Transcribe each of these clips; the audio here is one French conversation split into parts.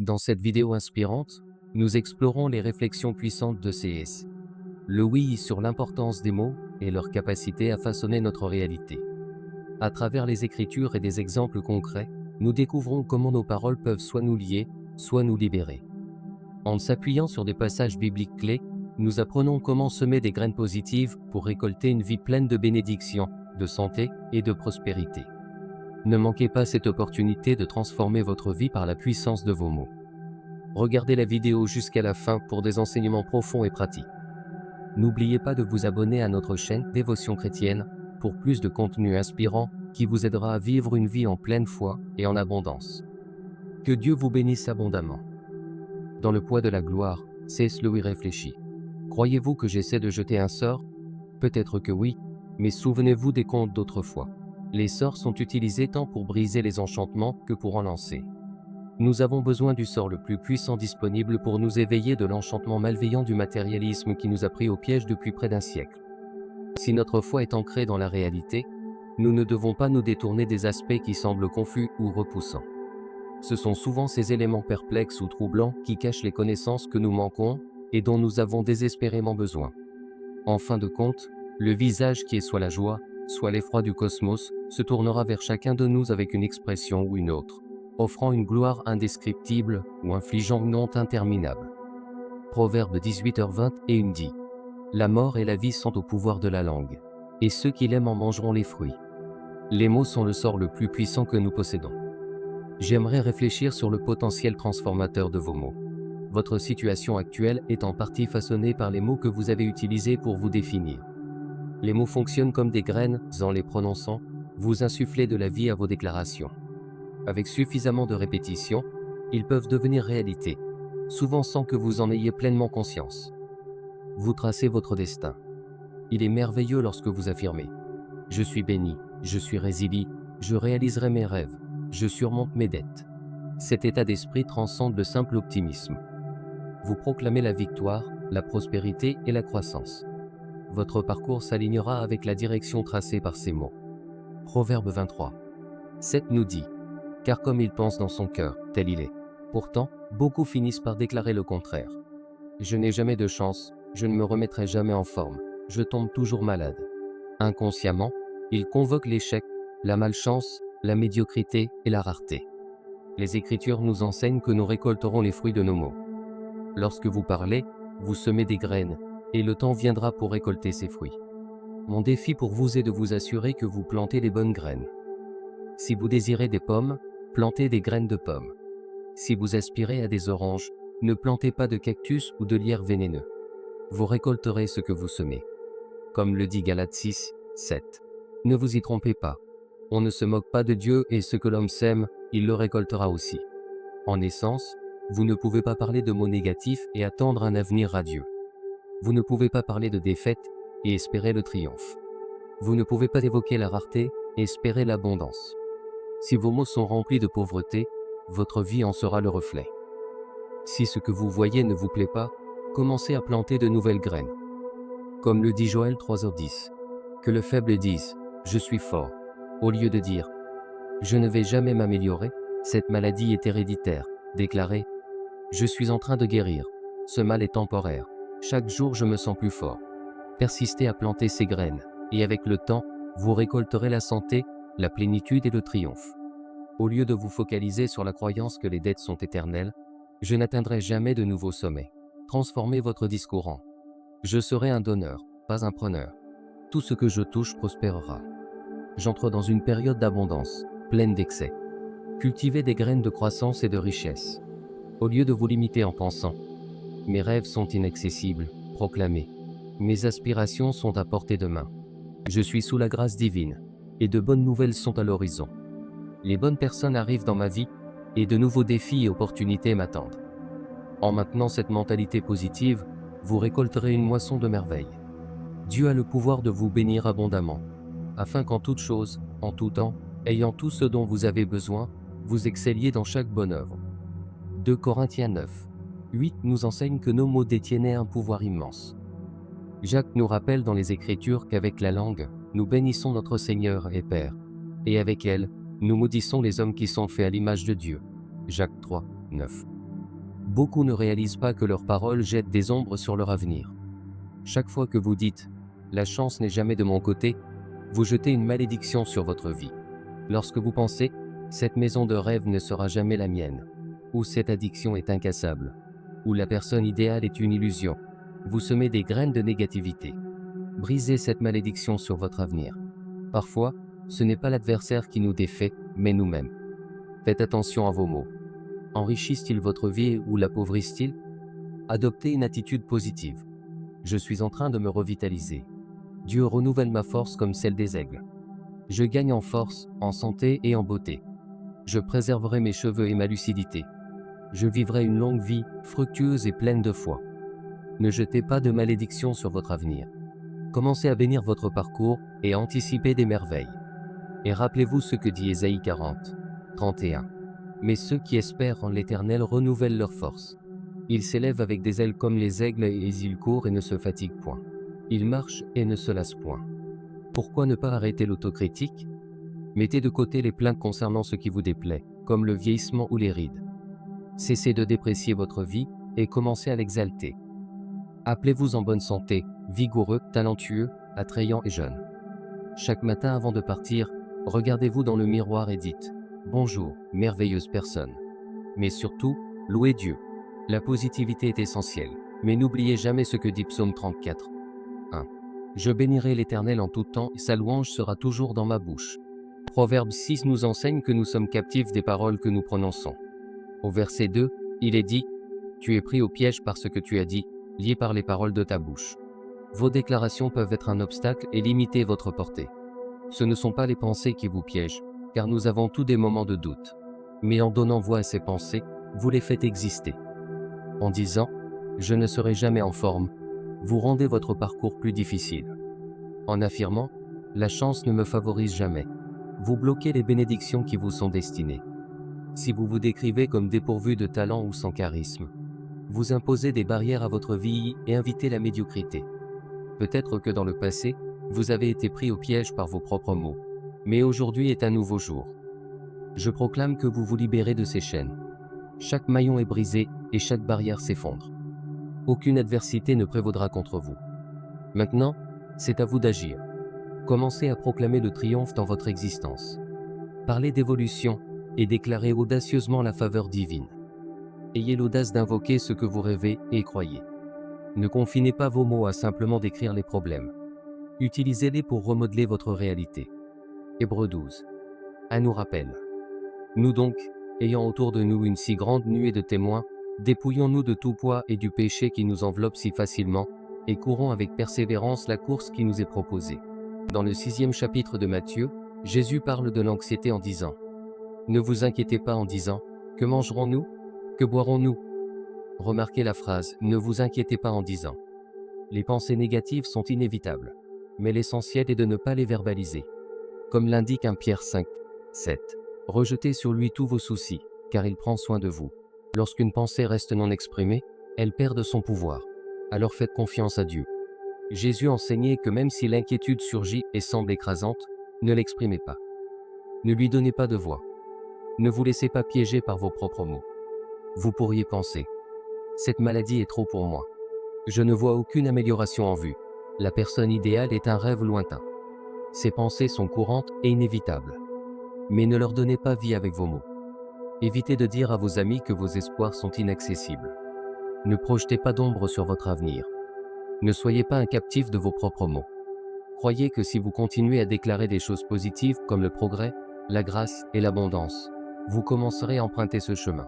Dans cette vidéo inspirante, nous explorons les réflexions puissantes de C.S. Lewis sur l'importance des mots et leur capacité à façonner notre réalité. À travers les écritures et des exemples concrets, nous découvrons comment nos paroles peuvent soit nous lier, soit nous libérer. En s'appuyant sur des passages bibliques clés, nous apprenons comment semer des graines positives pour récolter une vie pleine de bénédictions, de santé et de prospérité. Ne manquez pas cette opportunité de transformer votre vie par la puissance de vos mots. Regardez la vidéo jusqu'à la fin pour des enseignements profonds et pratiques. N'oubliez pas de vous abonner à notre chaîne Dévotion chrétienne pour plus de contenu inspirant qui vous aidera à vivre une vie en pleine foi et en abondance. Que Dieu vous bénisse abondamment. Dans le poids de la gloire, C.S. Lewis réfléchit. Croyez-vous que j'essaie de jeter un sort? Peut-être que oui, mais souvenez-vous des contes d'autrefois. Les sorts sont utilisés tant pour briser les enchantements que pour en lancer. Nous avons besoin du sort le plus puissant disponible pour nous éveiller de l'enchantement malveillant du matérialisme qui nous a pris au piège depuis près d'un siècle. Si notre foi est ancrée dans la réalité, nous ne devons pas nous détourner des aspects qui semblent confus ou repoussants. Ce sont souvent ces éléments perplexes ou troublants qui cachent les connaissances que nous manquons et dont nous avons désespérément besoin. En fin de compte, le visage qui est soit la joie, soit l'effroi du cosmos, se tournera vers chacun de nous avec une expression ou une autre, offrant une gloire indescriptible ou infligeant une honte interminable. Proverbe 18h21 dit « La mort et la vie sont au pouvoir de la langue, et ceux qui l'aiment en mangeront les fruits. » Les mots sont le sort le plus puissant que nous possédons. J'aimerais réfléchir sur le potentiel transformateur de vos mots. Votre situation actuelle est en partie façonnée par les mots que vous avez utilisés pour vous définir. Les mots fonctionnent comme des graines, en les prononçant, vous insufflez de la vie à vos déclarations. Avec suffisamment de répétition, ils peuvent devenir réalité, souvent sans que vous en ayez pleinement conscience. Vous tracez votre destin. Il est merveilleux lorsque vous affirmez « Je suis béni, je suis résilient, je réaliserai mes rêves, je surmonte mes dettes ». Cet état d'esprit transcende le simple optimisme. Vous proclamez la victoire, la prospérité et la croissance. Votre parcours s'alignera avec la direction tracée par ces mots. Proverbe 23:7 nous dit « Car comme il pense dans son cœur, tel il est. » Pourtant, beaucoup finissent par déclarer le contraire. « Je n'ai jamais de chance, je ne me remettrai jamais en forme, je tombe toujours malade. » Inconsciemment, ils convoquent l'échec, la malchance, la médiocrité et la rareté. Les Écritures nous enseignent que nous récolterons les fruits de nos mots. Lorsque vous parlez, vous semez des graines, et le temps viendra pour récolter ces fruits. Mon défi pour vous est de vous assurer que vous plantez les bonnes graines. Si vous désirez des pommes, plantez des graines de pommes. Si vous aspirez à des oranges, ne plantez pas de cactus ou de lierre vénéneux. Vous récolterez ce que vous semez. Comme le dit Galates 6:7. Ne vous y trompez pas. On ne se moque pas de Dieu et ce que l'homme sème, il le récoltera aussi. En essence, vous ne pouvez pas parler de mots négatifs et attendre un avenir radieux. Vous ne pouvez pas parler de défaite et espérer le triomphe. Vous ne pouvez pas évoquer la rareté et espérer l'abondance. Si vos mots sont remplis de pauvreté, votre vie en sera le reflet. Si ce que vous voyez ne vous plaît pas, commencez à planter de nouvelles graines. Comme le dit Joël 3h10, que le faible dise « Je suis fort », au lieu de dire « Je ne vais jamais m'améliorer, cette maladie est héréditaire », déclarez « Je suis en train de guérir, ce mal est temporaire, chaque jour je me sens plus fort ». Persistez à planter ces graines, et avec le temps, vous récolterez la santé, la plénitude et le triomphe. Au lieu de vous focaliser sur la croyance que les dettes sont éternelles, « Je n'atteindrai jamais de nouveaux sommets ». Transformez votre discours en « Je serai un donneur, pas un preneur. Tout ce que je touche prospérera. J'entre dans une période d'abondance, pleine d'excès. » Cultivez des graines de croissance et de richesse. Au lieu de vous limiter en pensant « Mes rêves sont inaccessibles », proclamez « Mes aspirations sont à portée de main. Je suis sous la grâce divine, et de bonnes nouvelles sont à l'horizon. Les bonnes personnes arrivent dans ma vie, et de nouveaux défis et opportunités m'attendent. » En maintenant cette mentalité positive, vous récolterez une moisson de merveilles. Dieu a le pouvoir de vous bénir abondamment, afin qu'en toute chose, en tout temps, ayant tout ce dont vous avez besoin, vous excelliez dans chaque bonne œuvre. 2 Corinthiens 9:8 nous enseigne que nos mots détiennent un pouvoir immense. Jacques nous rappelle dans les Écritures qu'avec la langue, nous bénissons notre Seigneur et Père, et avec elle, nous maudissons les hommes qui sont faits à l'image de Dieu. Jacques 3:9. Beaucoup ne réalisent pas que leurs paroles jettent des ombres sur leur avenir. Chaque fois que vous dites « la chance n'est jamais de mon côté », vous jetez une malédiction sur votre vie. Lorsque vous pensez « cette maison de rêve ne sera jamais la mienne » ou « cette addiction est incassable » ou « la personne idéale est une illusion », vous semez des graines de négativité. Brisez cette malédiction sur votre avenir. Parfois, ce n'est pas l'adversaire qui nous défait, mais nous-mêmes. Faites attention à vos mots. Enrichissent-ils votre vie ou l'appauvrissent-ils? Adoptez une attitude positive. Je suis en train de me revitaliser. Dieu renouvelle ma force comme celle des aigles. Je gagne en force, en santé et en beauté. Je préserverai mes cheveux et ma lucidité. Je vivrai une longue vie, fructueuse et pleine de foi. Ne jetez pas de malédiction sur votre avenir. Commencez à bénir votre parcours et à anticiper des merveilles. Et rappelez-vous ce que dit Ésaïe 40, 31. Mais ceux qui espèrent en l'Éternel renouvellent leur force. Ils s'élèvent avec des ailes comme les aigles et ils courent et ne se fatiguent point. Ils marchent et ne se lassent point. Pourquoi ne pas arrêter l'autocritique? Mettez de côté les plaintes concernant ce qui vous déplaît, comme le vieillissement ou les rides. Cessez de déprécier votre vie et commencez à l'exalter. Appelez-vous en bonne santé, vigoureux, talentueux, attrayant et jeune. Chaque matin avant de partir, regardez-vous dans le miroir et dites « Bonjour, merveilleuse personne ». Mais surtout, louez Dieu. La positivité est essentielle, mais n'oubliez jamais ce que dit Psaume 34, 1. Je bénirai l'Éternel en tout temps et sa louange sera toujours dans ma bouche. Proverbe 6 nous enseigne que nous sommes captifs des paroles que nous prononçons. Au verset 2, il est dit « Tu es pris au piège par ce que tu as dit, lié par les paroles de ta bouche ». Vos déclarations peuvent être un obstacle et limiter votre portée. Ce ne sont pas les pensées qui vous piègent, car nous avons tous des moments de doute. Mais en donnant voix à ces pensées, vous les faites exister. En disant « Je ne serai jamais en forme », vous rendez votre parcours plus difficile. En affirmant « La chance ne me favorise jamais », vous bloquez les bénédictions qui vous sont destinées. Si vous vous décrivez comme dépourvu de talent ou sans charisme, vous imposez des barrières à votre vie et invitez la médiocrité. Peut-être que dans le passé, vous avez été pris au piège par vos propres mots, mais aujourd'hui est un nouveau jour. Je proclame que vous vous libérez de ces chaînes. Chaque maillon est brisé et chaque barrière s'effondre. Aucune adversité ne prévaudra contre vous. Maintenant, c'est à vous d'agir. Commencez à proclamer le triomphe dans votre existence. Parlez d'évolution et déclarez audacieusement la faveur divine. Ayez l'audace d'invoquer ce que vous rêvez et croyez. Ne confinez pas vos mots à simplement décrire les problèmes. Utilisez-les pour remodeler votre réalité. Hébreux 12. Un nous rappelle. Nous donc, ayant autour de nous une si grande nuée de témoins, dépouillons-nous de tout poids et du péché qui nous enveloppe si facilement, et courons avec persévérance la course qui nous est proposée. Dans le 6e chapitre de Matthieu, Jésus parle de l'anxiété en disant « Ne vous inquiétez pas en disant « Que mangerons-nous? Que boirons-nous » Remarquez la phrase « Ne vous inquiétez pas en disant ». Les pensées négatives sont inévitables, mais l'essentiel est de ne pas les verbaliser. Comme l'indique 1 Pierre 5, 7. Rejetez sur lui tous vos soucis, car il prend soin de vous. Lorsqu'une pensée reste non exprimée, elle perd de son pouvoir. Alors faites confiance à Dieu. Jésus enseignait que même si l'inquiétude surgit et semble écrasante, ne l'exprimez pas. Ne lui donnez pas de voix. Ne vous laissez pas piéger par vos propres mots. Vous pourriez penser « Cette maladie est trop pour moi. Je ne vois aucune amélioration en vue. La personne idéale est un rêve lointain. » Ces pensées sont courantes et inévitables. Mais ne leur donnez pas vie avec vos mots. Évitez de dire à vos amis que vos espoirs sont inaccessibles. Ne projetez pas d'ombre sur votre avenir. Ne soyez pas un captif de vos propres mots. Croyez que si vous continuez à déclarer des choses positives comme le progrès, la grâce et l'abondance, vous commencerez à emprunter ce chemin.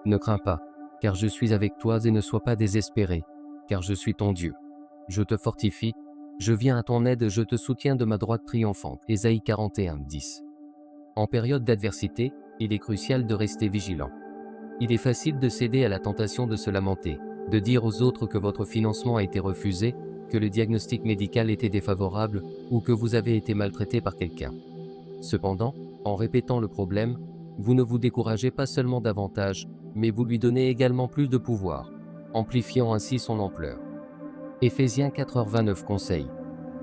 Ne crains pas, car je suis avec toi et ne sois pas désespéré, car je suis ton Dieu. Je te fortifie, je viens à ton aide, je te soutiens de ma droite triomphante. Ésaïe 41, 10. En période d'adversité, il est crucial de rester vigilant. Il est facile de céder à la tentation de se lamenter, de dire aux autres que votre financement a été refusé, que le diagnostic médical était défavorable ou que vous avez été maltraité par quelqu'un. Cependant, en répétant le problème, vous ne vous découragez pas seulement davantage, mais vous lui donnez également plus de pouvoir, amplifiant ainsi son ampleur. Éphésiens 4h29 conseille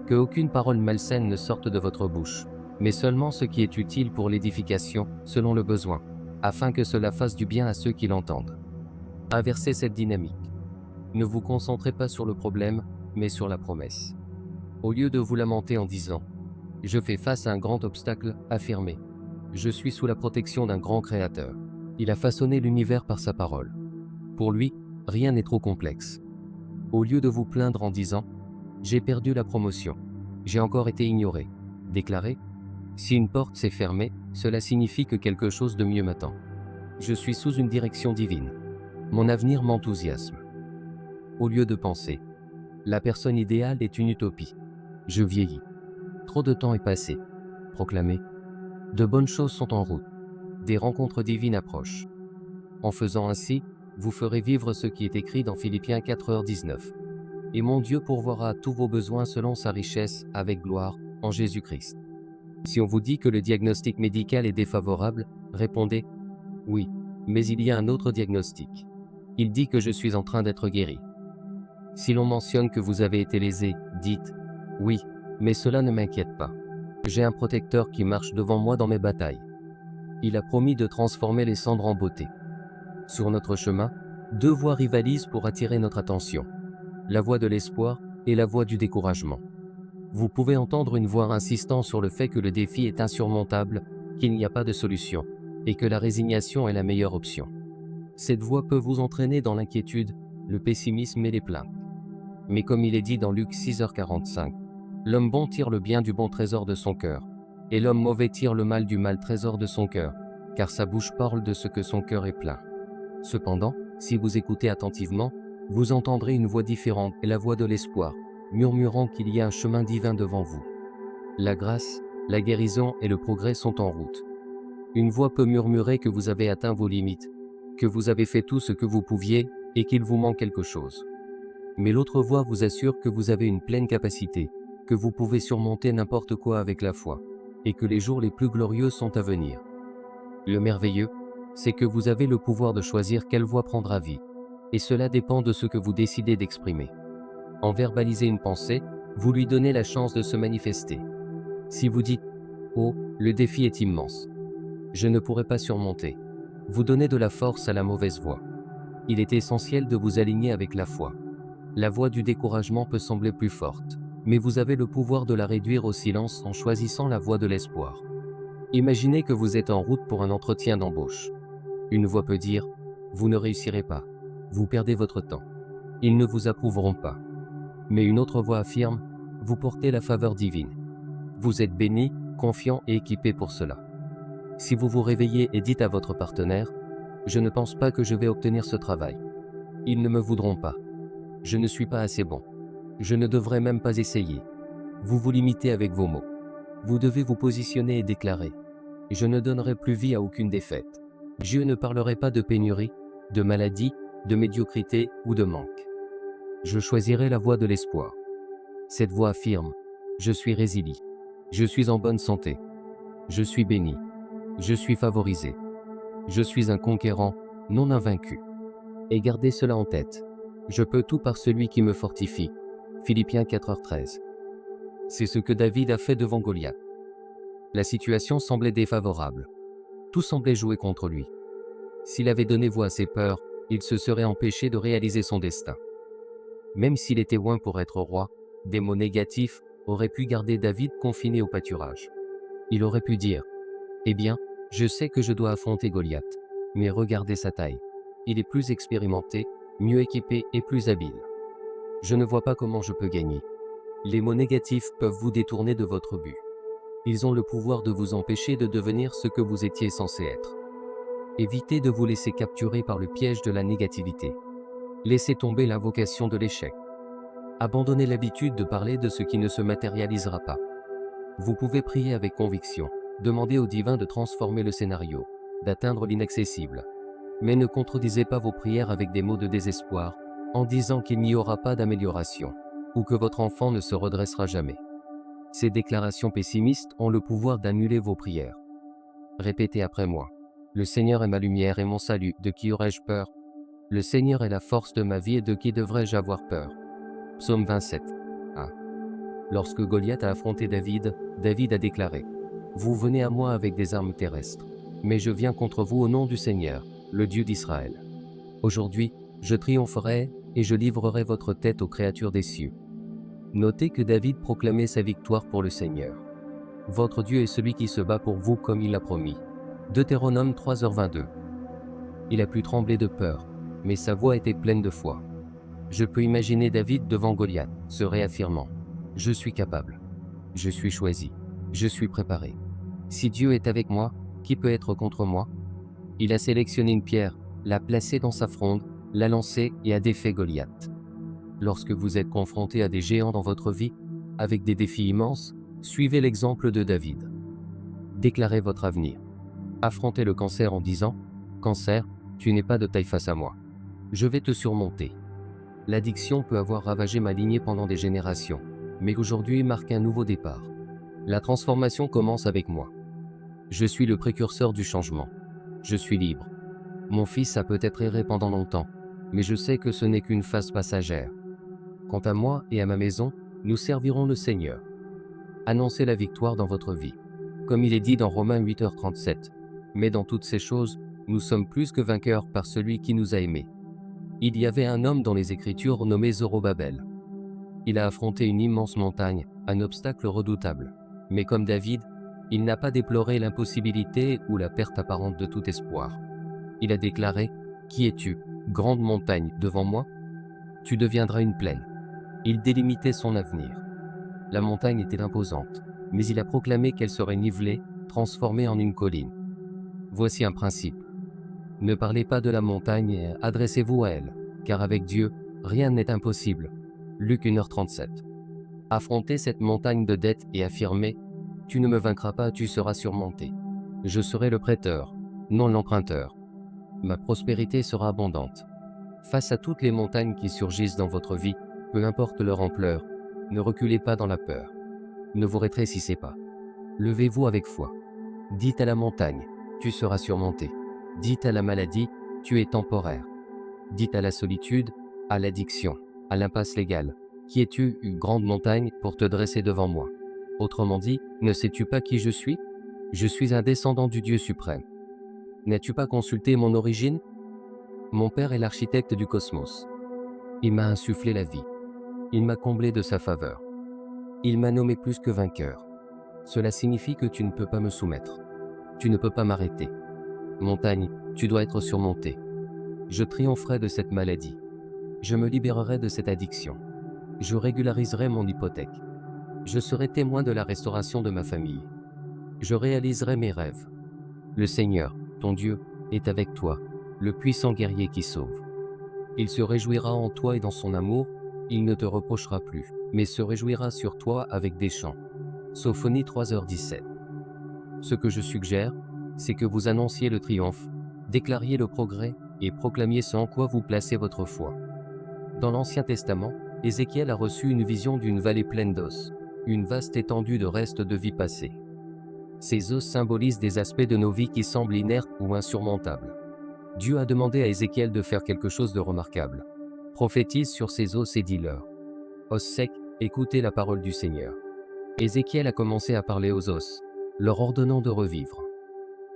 que aucune parole malsaine ne sorte de votre bouche, mais seulement ce qui est utile pour l'édification, selon le besoin, afin que cela fasse du bien à ceux qui l'entendent. Inversez cette dynamique. Ne vous concentrez pas sur le problème, mais sur la promesse. Au lieu de vous lamenter en disant « Je fais face à un grand obstacle », affirmez « Je suis sous la protection d'un grand créateur. Il a façonné l'univers par sa parole. Pour lui, rien n'est trop complexe. » Au lieu de vous plaindre en disant « J'ai perdu la promotion. J'ai encore été ignoré », déclarez « Si une porte s'est fermée, cela signifie que quelque chose de mieux m'attend. Je suis sous une direction divine. Mon avenir m'enthousiasme. » Au lieu de penser « La personne idéale est une utopie. Je vieillis. Trop de temps est passé. » Proclamez « De bonnes choses sont en route. Des rencontres divines approchent. » En faisant ainsi, vous ferez vivre ce qui est écrit dans Philippiens 4h19. « Et mon Dieu pourvoira tous vos besoins selon sa richesse, avec gloire, en Jésus-Christ. » Si on vous dit que le diagnostic médical est défavorable, répondez « Oui, mais il y a un autre diagnostic. Il dit que je suis en train d'être guéri. » Si l'on mentionne que vous avez été lésé, dites « Oui, mais cela ne m'inquiète pas. J'ai un protecteur qui marche devant moi dans mes batailles. Il a promis de transformer les cendres en beauté. » Sur notre chemin, deux voies rivalisent pour attirer notre attention. La voie de l'espoir et la voie du découragement. Vous pouvez entendre une voix insistant sur le fait que le défi est insurmontable, qu'il n'y a pas de solution, et que la résignation est la meilleure option. Cette voix peut vous entraîner dans l'inquiétude, le pessimisme et les plaintes. Mais comme il est dit dans Luc 6h45, l'homme bon tire le bien du bon trésor de son cœur, et l'homme mauvais tire le mal du mal trésor de son cœur, car sa bouche parle de ce que son cœur est plein. Cependant, si vous écoutez attentivement, vous entendrez une voix différente, la voix de l'espoir, murmurant qu'il y a un chemin divin devant vous. La grâce, la guérison et le progrès sont en route. Une voix peut murmurer que vous avez atteint vos limites, que vous avez fait tout ce que vous pouviez et qu'il vous manque quelque chose. Mais l'autre voix vous assure que vous avez une pleine capacité, que vous pouvez surmonter n'importe quoi avec la foi, et que les jours les plus glorieux sont à venir. Le merveilleux, c'est que vous avez le pouvoir de choisir quelle voie prendra vie, et cela dépend de ce que vous décidez d'exprimer. En verbaliser une pensée, vous lui donnez la chance de se manifester. Si vous dites « Oh, le défi est immense. Je ne pourrai pas surmonter », vous donnez de la force à la mauvaise voie. Il est essentiel de vous aligner avec la foi. La voix du découragement peut sembler plus forte, mais vous avez le pouvoir de la réduire au silence en choisissant la voix de l'espoir. Imaginez que vous êtes en route pour un entretien d'embauche. Une voix peut dire « Vous ne réussirez pas. Vous perdez votre temps. Ils ne vous approuveront pas. » Mais une autre voix affirme « Vous portez la faveur divine. Vous êtes béni, confiant et équipé pour cela. » Si vous vous réveillez et dites à votre partenaire « Je ne pense pas que je vais obtenir ce travail. Ils ne me voudront pas. Je ne suis pas assez bon. Je ne devrais même pas essayer. » Vous vous limitez avec vos mots. Vous devez vous positionner et déclarer « Je ne donnerai plus vie à aucune défaite. Je ne parlerai pas de pénurie, de maladie, de médiocrité ou de manque. Je choisirai la voie de l'espoir. » Cette voix affirme « Je suis résilient. Je suis en bonne santé. Je suis béni. Je suis favorisé. Je suis un conquérant, non un vaincu. » Et gardez cela en tête. Je peux tout par celui qui me fortifie. Philippiens 4h13. C'est ce que David a fait devant Goliath. La situation semblait défavorable. Tout semblait jouer contre lui. S'il avait donné voix à ses peurs, il se serait empêché de réaliser son destin. Même s'il était loin pour être roi, des mots négatifs auraient pu garder David confiné au pâturage. Il aurait pu dire « Eh bien, je sais que je dois affronter Goliath, mais regardez sa taille. Il est plus expérimenté, mieux équipé et plus habile. Je ne vois pas comment je peux gagner. » Les mots négatifs peuvent vous détourner de votre but. Ils ont le pouvoir de vous empêcher de devenir ce que vous étiez censé être. Évitez de vous laisser capturer par le piège de la négativité. Laissez tomber l'invocation de l'échec. Abandonnez l'habitude de parler de ce qui ne se matérialisera pas. Vous pouvez prier avec conviction, demander au divin de transformer le scénario, d'atteindre l'inaccessible. Mais ne contredisez pas vos prières avec des mots de désespoir, en disant qu'il n'y aura pas d'amélioration, ou que votre enfant ne se redressera jamais. Ces déclarations pessimistes ont le pouvoir d'annuler vos prières. Répétez après moi. Le Seigneur est ma lumière et mon salut, de qui aurais-je peur? Le Seigneur est la force de ma vie et de qui devrais-je avoir peur? Psaume 27. 1. Lorsque Goliath a affronté David, David a déclaré « Vous venez à moi avec des armes terrestres, mais je viens contre vous au nom du Seigneur, le Dieu d'Israël. » Aujourd'hui, Je triompherai, et je livrerai votre tête aux créatures des cieux. Notez que David proclamait sa victoire pour le Seigneur. Votre Dieu est celui qui se bat pour vous comme il l'a promis. Deutéronome 3h22. Il a pu trembler de peur, mais sa voix était pleine de foi. Je peux imaginer David devant Goliath, se réaffirmant. Je suis capable. Je suis choisi. Je suis préparé. Si Dieu est avec moi, qui peut être contre moi? Il a sélectionné une pierre, l'a placée dans sa fronde, l'a lancée et a défait Goliath. Lorsque vous êtes confronté à des géants dans votre vie, avec des défis immenses, suivez l'exemple de David. Déclarez votre avenir. Affrontez le cancer en disant « Cancer, tu n'es pas de taille face à moi. Je vais te surmonter. » L'addiction peut avoir ravagé ma lignée pendant des générations, mais aujourd'hui marque un nouveau départ. La transformation commence avec moi. Je suis le précurseur du changement. Je suis libre. Mon fils a peut-être erré pendant longtemps, mais je sais que ce n'est qu'une phase passagère. Quant à moi et à ma maison, nous servirons le Seigneur. Annoncez la victoire dans votre vie. Comme il est dit dans Romains 8h37, « Mais dans toutes ces choses, nous sommes plus que vainqueurs par celui qui nous a aimés. » Il y avait un homme dans les Écritures nommé Zorobabel. Il a affronté une immense montagne, un obstacle redoutable. Mais comme David, il n'a pas déploré l'impossibilité ou la perte apparente de tout espoir. Il a déclaré « Qui es-tu, grande montagne, devant moi? Tu deviendras une plaine. » Il délimitait son avenir. La montagne était imposante, mais il a proclamé qu'elle serait nivelée, transformée en une colline. Voici un principe. Ne parlez pas de la montagne, adressez-vous à elle, car avec Dieu, rien n'est impossible. Luc 1h37. Affrontez cette montagne de dettes et affirmez « Tu ne me vaincras pas, tu seras surmonté. Je serai le prêteur, non l'emprunteur. Ma prospérité sera abondante. » Face à toutes les montagnes qui surgissent dans votre vie, peu importe leur ampleur, ne reculez pas dans la peur. Ne vous rétrécissez pas. Levez-vous avec foi. Dites à la montagne, tu seras surmonté. Dites à la maladie, tu es temporaire. Dites à la solitude, à l'addiction, à l'impasse légale, qui es-tu, une grande montagne, pour te dresser devant moi? Autrement dit, ne sais-tu pas qui je suis? Je suis un descendant du Dieu suprême. N'as-tu pas consulté mon origine? Mon Père est l'architecte du cosmos. Il m'a insufflé la vie. Il m'a comblé de sa faveur. Il m'a nommé plus que vainqueur. Cela signifie que tu ne peux pas me soumettre. Tu ne peux pas m'arrêter. Montagne, tu dois être surmontée. Je triompherai de cette maladie. Je me libérerai de cette addiction. Je régulariserai mon hypothèque. Je serai témoin de la restauration de ma famille. Je réaliserai mes rêves. Le Seigneur, ton Dieu, est avec toi, le puissant guerrier qui sauve. Il se réjouira en toi et dans son amour, il ne te reprochera plus, mais se réjouira sur toi avec des chants. Sophonie 3h17. Ce que je suggère, c'est que vous annonciez le triomphe, déclariez le progrès et proclamiez ce en quoi vous placez votre foi. Dans l'Ancien Testament, Ézéchiel a reçu une vision d'une vallée pleine d'os, une vaste étendue de restes de vie passée. Ces os symbolisent des aspects de nos vies qui semblent inertes ou insurmontables. Dieu a demandé à Ézéchiel de faire quelque chose de remarquable. Prophétise sur ces os et dis-leur. Os secs, écoutez la parole du Seigneur. Ézéchiel a commencé à parler aux os, leur ordonnant de revivre.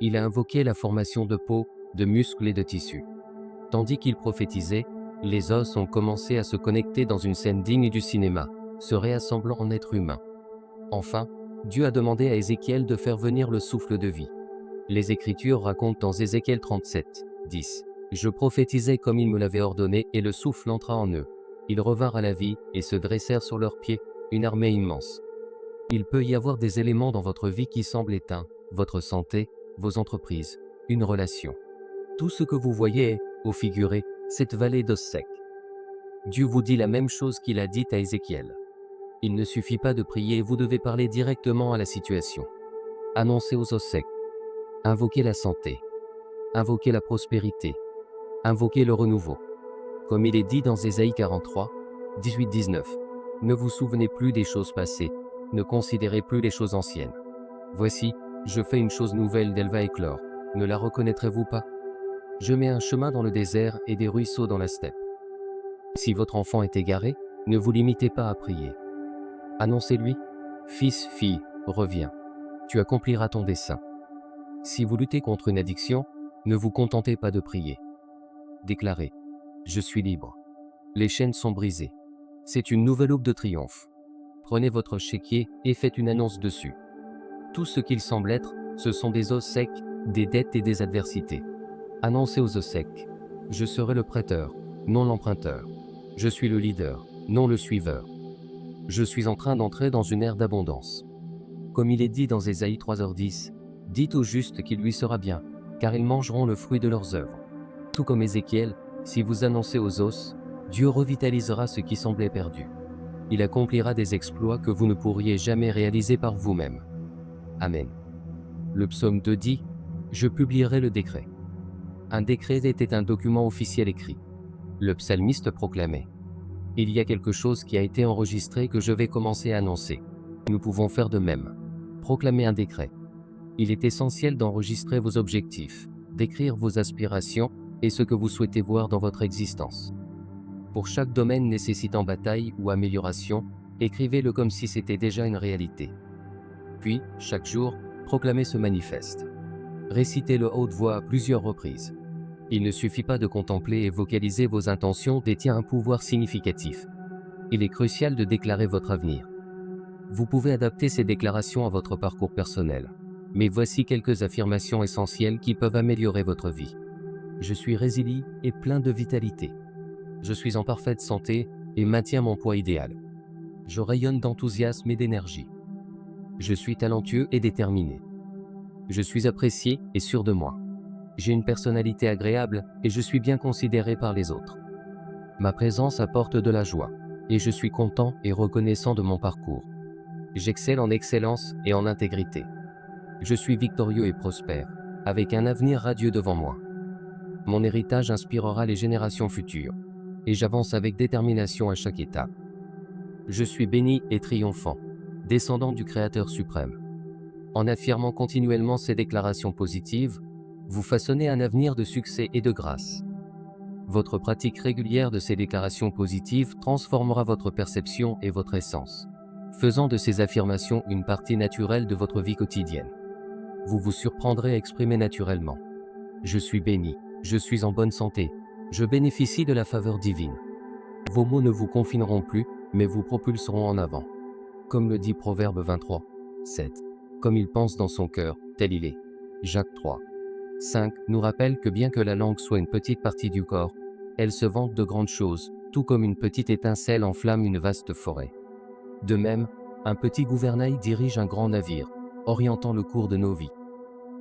Il a invoqué la formation de peau, de muscles et de tissus. Tandis qu'il prophétisait, les os ont commencé à se connecter dans une scène digne du cinéma, se réassemblant en êtres humains. Enfin, Dieu a demandé à Ézéchiel de faire venir le souffle de vie. Les Écritures racontent dans Ézéchiel 37, 10. Je prophétisai comme il me l'avait ordonné et le souffle entra en eux. Ils revinrent à la vie et se dressèrent sur leurs pieds, une armée immense. Il peut y avoir des éléments dans votre vie qui semblent éteints, votre santé, vos entreprises, une relation. Tout ce que vous voyez est, au figuré, cette vallée d'os secs. Dieu vous dit la même chose qu'il a dit à Ézéchiel. Il ne suffit pas de prier, vous devez parler directement à la situation. Annoncez aux os secs. Invoquez la santé. Invoquez la prospérité. Invoquez le renouveau. Comme il est dit dans Ésaïe 43, 18-19. Ne vous souvenez plus des choses passées, ne considérez plus les choses anciennes. Voici, je fais une chose nouvelle, elle va éclore. Ne la reconnaîtrez-vous pas? Je mets un chemin dans le désert et des ruisseaux dans la steppe. Si votre enfant est égaré, ne vous limitez pas à prier. Annoncez-lui, fils, fille, reviens. Tu accompliras ton dessein. Si vous luttez contre une addiction, ne vous contentez pas de prier. Déclarez, Je suis libre. Les chaînes sont brisées. C'est une nouvelle aube de triomphe. Prenez votre chéquier et faites une annonce dessus. Tout ce qu'il semble être, ce sont des os secs, des dettes et des adversités. Annoncez aux os secs. Je serai le prêteur, non l'emprunteur. Je suis le leader, non le suiveur. Je suis en train d'entrer dans une ère d'abondance. Comme il est dit dans Ésaïe 3h10, dites aux justes qu'il lui sera bien, car ils mangeront le fruit de leurs œuvres. Tout comme Ézéchiel, si vous annoncez aux os, Dieu revitalisera ce qui semblait perdu. Il accomplira des exploits que vous ne pourriez jamais réaliser par vous-même. Amen. Le psaume 2 dit, « Je publierai le décret ». Un décret était un document officiel écrit. Le psalmiste proclamait, « Il y a quelque chose qui a été enregistré que je vais commencer à annoncer. Nous pouvons faire de même. Proclamer un décret. Il est essentiel d'enregistrer vos objectifs, d'écrire vos aspirations et ce que vous souhaitez voir dans votre existence. Pour chaque domaine nécessitant bataille ou amélioration, écrivez-le comme si c'était déjà une réalité. Puis, chaque jour, proclamez ce manifeste. Récitez-le haute voix à plusieurs reprises. Il ne suffit pas de contempler et vocaliser vos intentions détient un pouvoir significatif. Il est crucial de déclarer votre avenir. Vous pouvez adapter ces déclarations à votre parcours personnel. Mais voici quelques affirmations essentielles qui peuvent améliorer votre vie. Je suis résilient et plein de vitalité. Je suis en parfaite santé et maintiens mon poids idéal. Je rayonne d'enthousiasme et d'énergie. Je suis talentueux et déterminé. Je suis apprécié et sûr de moi. J'ai une personnalité agréable et je suis bien considéré par les autres. Ma présence apporte de la joie et je suis content et reconnaissant de mon parcours. J'excelle en excellence et en intégrité. Je suis victorieux et prospère, avec un avenir radieux devant moi. Mon héritage inspirera les générations futures, et j'avance avec détermination à chaque étape. Je suis béni et triomphant, descendant du Créateur suprême. En affirmant continuellement ces déclarations positives, vous façonnez un avenir de succès et de grâce. Votre pratique régulière de ces déclarations positives transformera votre perception et votre essence, faisant de ces affirmations une partie naturelle de votre vie quotidienne. Vous vous surprendrez à exprimer naturellement. Je suis béni, je suis en bonne santé, je bénéficie de la faveur divine. Vos mots ne vous confineront plus, mais vous propulseront en avant. Comme le dit Proverbe 23, 7. Comme il pense dans son cœur, tel il est. Jacques 3, 5 nous rappelle que bien que la langue soit une petite partie du corps, elle se vante de grandes choses, tout comme une petite étincelle enflamme une vaste forêt. De même, un petit gouvernail dirige un grand navire, orientant le cours de nos vies.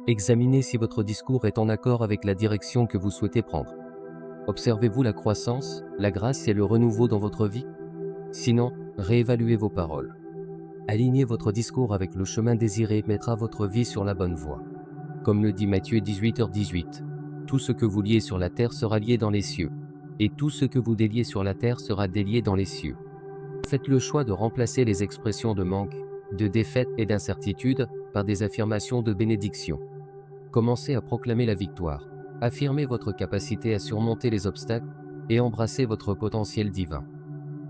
Examinez si votre discours est en accord avec la direction que vous souhaitez prendre. Observez-vous la croissance, la grâce et le renouveau dans votre vie? Sinon, réévaluez vos paroles. Alignez votre discours avec le chemin désiré mettra votre vie sur la bonne voie. Comme le dit Matthieu 18h18, tout ce que vous liez sur la terre sera lié dans les cieux, et tout ce que vous déliez sur la terre sera délié dans les cieux. Faites le choix de remplacer les expressions de manque, de défaite et d'incertitude par des affirmations de bénédiction. Commencez à proclamer la victoire, affirmez votre capacité à surmonter les obstacles et embrassez votre potentiel divin.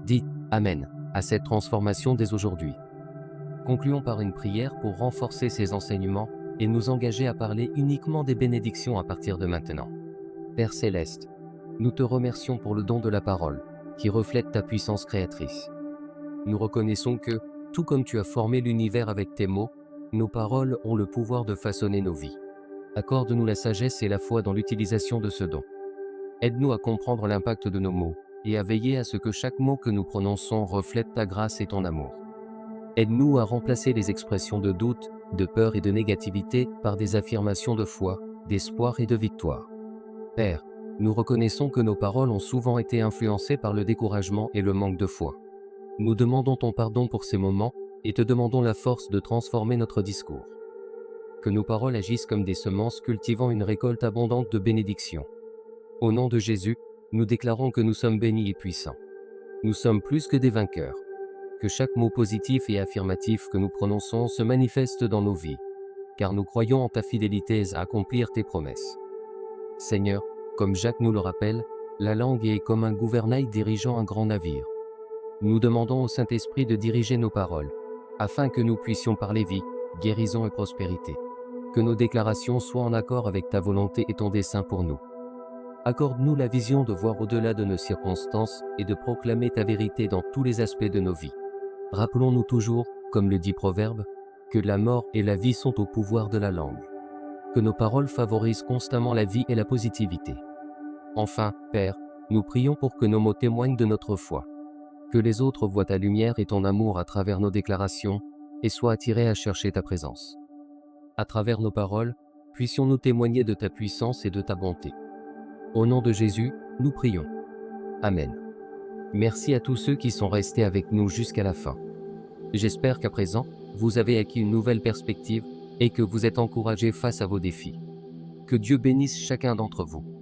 Dites « Amen » à cette transformation dès aujourd'hui. Concluons par une prière pour renforcer ces enseignements et nous engager à parler uniquement des bénédictions à partir de maintenant. Père Céleste, nous te remercions pour le don de la parole, qui reflète ta puissance créatrice. Nous reconnaissons que, tout comme tu as formé l'univers avec tes mots, nos paroles ont le pouvoir de façonner nos vies. Accorde-nous la sagesse et la foi dans l'utilisation de ce don. Aide-nous à comprendre l'impact de nos mots et à veiller à ce que chaque mot que nous prononçons reflète ta grâce et ton amour. Aide-nous à remplacer les expressions de doute, de peur et de négativité par des affirmations de foi, d'espoir et de victoire. Père, nous reconnaissons que nos paroles ont souvent été influencées par le découragement et le manque de foi. Nous demandons ton pardon pour ces moments et te demandons la force de transformer notre discours. Que nos paroles agissent comme des semences cultivant une récolte abondante de bénédictions. Au nom de Jésus, nous déclarons que nous sommes bénis et puissants. Nous sommes plus que des vainqueurs. Que chaque mot positif et affirmatif que nous prononçons se manifeste dans nos vies, car nous croyons en ta fidélité à accomplir tes promesses. Seigneur, comme Jacques nous le rappelle, la langue est comme un gouvernail dirigeant un grand navire. Nous demandons au Saint-Esprit de diriger nos paroles, afin que nous puissions parler vie, guérison et prospérité. Que nos déclarations soient en accord avec ta volonté et ton dessein pour nous. Accorde-nous la vision de voir au-delà de nos circonstances et de proclamer ta vérité dans tous les aspects de nos vies. Rappelons-nous toujours, comme le dit Proverbe, que la mort et la vie sont au pouvoir de la langue. Que nos paroles favorisent constamment la vie et la positivité. Enfin, Père, nous prions pour que nos mots témoignent de notre foi. Que les autres voient ta lumière et ton amour à travers nos déclarations et soient attirés à chercher ta présence. À travers nos paroles, puissions-nous témoigner de ta puissance et de ta bonté. Au nom de Jésus, nous prions. Amen. Merci à tous ceux qui sont restés avec nous jusqu'à la fin. J'espère qu'à présent, vous avez acquis une nouvelle perspective et que vous êtes encouragés face à vos défis. Que Dieu bénisse chacun d'entre vous.